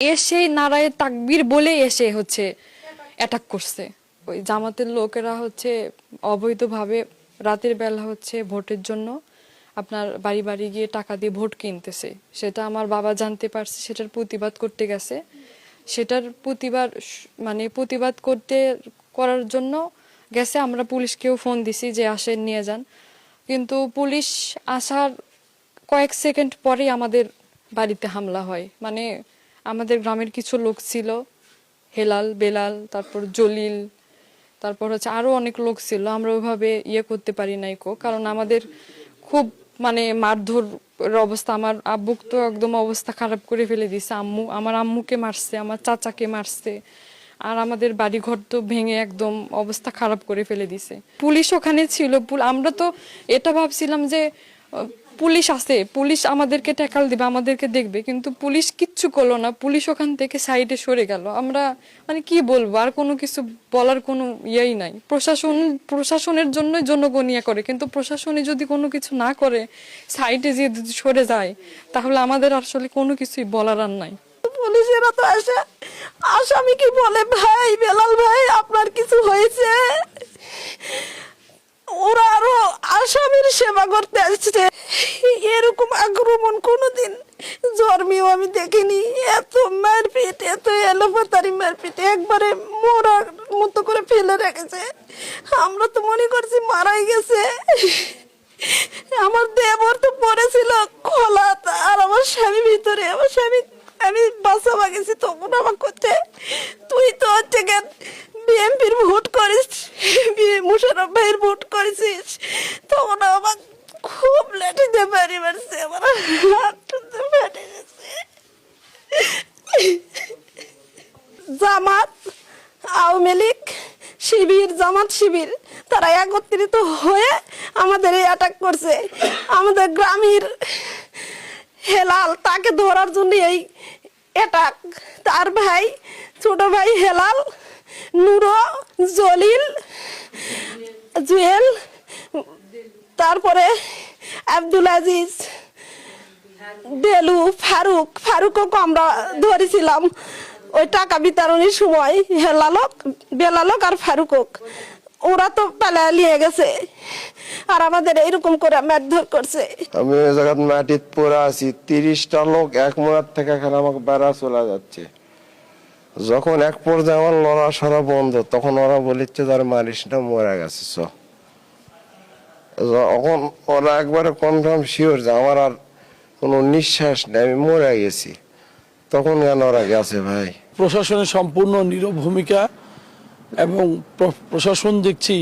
এসে নারায়ে তাকবীর বলে এসে হচ্ছে অ্যাটাক করছে। ওই জামাতের লোকেরা হচ্ছে অবৈধভাবে রাতের বেলা হচ্ছে ভোটের জন্য আপনার বাড়ি বাড়ি গিয়ে টাকা দিয়ে ভোট কিনতেছে। সেটা আমার বাবা জানতে পারছে, সেটার প্রতিবাদ করতে গেছে। সেটার প্রতিবাদ করার জন্য গেছে। আমরা পুলিশকেও ফোন দিছি যে আসেন নিয়ে যান, কিন্তু পুলিশ আসার কয়েক সেকেন্ড পরেই আমাদের বাড়িতে হামলা হয়। আমাদের গ্রামের কিছু লোক ছিল, হেলাল, বেলাল, তারপর জলিল, তারপর হচ্ছে আরো অনেক লোক ছিল। আমরা ওইভাবে করতে পারি নাই কারণ আমাদের খুব মারধর অবস্থা। আমার আব্বুক তো একদম অবস্থা খারাপ করে ফেলে দিছে। আমার আম্মুকে মারছে, আমার চাচাকে মারছে, আর আমাদের বাড়ি ঘর তো ভেঙে একদম অবস্থা খারাপ করে ফেলে দিছে। পুলিশ ওখানে ছিল। আমরা তো এটা ভাবছিলাম যে পুলিশ আছে, পুলিশ আমাদেরকে ট্যাকল দিবে, আমাদেরকে দেখবে, কিন্তু পুলিশ কিচ্ছু করলো না। পুলিশ ওখান থেকে সাইডে সরে গেল। আমরা কি বলবো, আর কোনো কিছু বলার কোনো ইয়েই নাই। প্রশাসনের জন্য জনগণ করে, কিন্তু প্রশাসনে যদি কোনো কিছু না করে, সাইডে যে সরে যায়, তাহলে আমাদের আসলে কোনো কিছুই বলার আর নাই। পুলিশেরা তো আসে, আসামি কি বলে, ভাই বেলাল ভাই আপনার কিছু হয়েছে, ওরা আরো আসামির সেবা করতে আসছে। এরকম আক্রমণ কোনোদিন জন্মেও আমি দেখিনি। এত মারপিট, এত এলোপাতারি মারপিট, একবারে মোড়ার মতো করে ফেলে রেখেছে। আমরা তো মনে করছি মারাই গেছে। আমার দেবর তো পড়েছিল খোলা, আর আমার স্বামী ভিতরে। আমার স্বামী, আমি বাঁচাবা গেছি তখন আমার করতে, তুই তো হচ্ছে কেন বিএনপির ভোট করিস, মুশারফ ভাইয়ের ভোট করেছিস, তখন আমার খুব লেটিতে বাড়ি মারছে, আমার হাত ফেটে গেছে। জামাত, আওয়ামী লীগ, শিবির, জামাত শিবির তারা একত্রিত হয়ে আমাদের এই অ্যাটাক করছে। আমাদের গ্রামের হেলাল, তাকে ধরার জন্য এই অ্যাটাক। তার ভাই, ছোট ভাই হেলাল, নুরো, জলিল, জুয়েল, তারপরে আব্দুল আজিজ, দেলু, ফারুকও আমরা ধরেছিলাম ওই টাকা বিতরণের সময়। বেলালক আর ফারুকক ওরা তো পালিয়ে নিয়ে গেছে, আর আমাদের এইরকম করে মারধর করছে। আমি ওই জায়গায় মাটিতে পড়ে আছি, 30টা লোক এক মোড়ার থেকে এখানে আমাকে বেড়া চলে যাচ্ছে। যখন এক পর্যায়ে আমার লড়াছড়া বন্ধ, তখন ওরা বলিচ্ছে যারা মারিস না, মরে গেছে। যখন ওরা একবারে কনফার্ম শিওর যে আমার আর কোনো নিঃশ্বাস নেই, আমি মরে গেছি, তখন কেন ওরা গেছে ভাই? প্রশাসনের সম্পূর্ণ নীরব ভূমিকা, এবং প্রশাসন দেখছি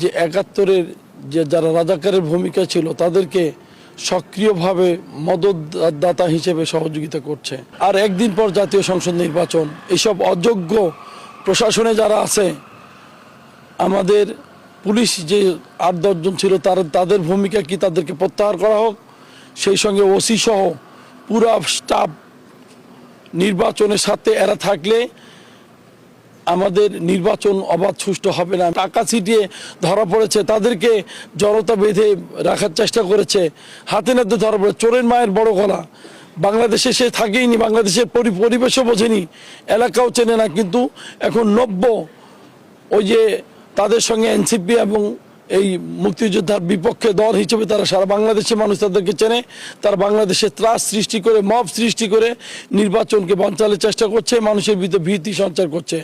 যে 71-এর যে যারা রাজাকারের ভূমিকা ছিল তাদেরকে সক্রিয়ভাবে মদতদাতা হিসেবে সহযোগিতা করছে। আর একদিন পর জাতীয় সংসদ নির্বাচন, এইসব অযোগ্য প্রশাসনে যারা আছে, আমাদের পুলিশ যে 8-10 জন ছিল তাদের ভূমিকা কি, তাদেরকে প্রত্যাহার করা হোক। সেই সঙ্গে ওসি সহ পুরা স্টাফ নির্বাচনের সাথে এরা থাকলে আমাদের নির্বাচন অবাধ সুষ্ঠু হবে না। টাকা ছিটিয়ে ধরা পড়েছে, তাদেরকে জড়তা বেঁধে রাখার চেষ্টা করেছে, হাতে নাতে ধরা পড়ে। চোরের মায়ের বড় গলা। বাংলাদেশে সে থাকেইনি, বাংলাদেশের পরিবেশও বোঝেনি, এলাকাও চেনে না, কিন্তু এখন ওই যে তাদের সঙ্গে এনসিপি এবং এই মুক্তিযোদ্ধার বিপক্ষে দল হিসেবে তারা সারা বাংলাদেশের মানুষ তাদেরকে চেনে। তারা বাংলাদেশে ত্রাস সৃষ্টি করে, মব সৃষ্টি করে নির্বাচনকে বানচালের চেষ্টা করছে, মানুষের ভিতরে ভীতি সঞ্চার করছে।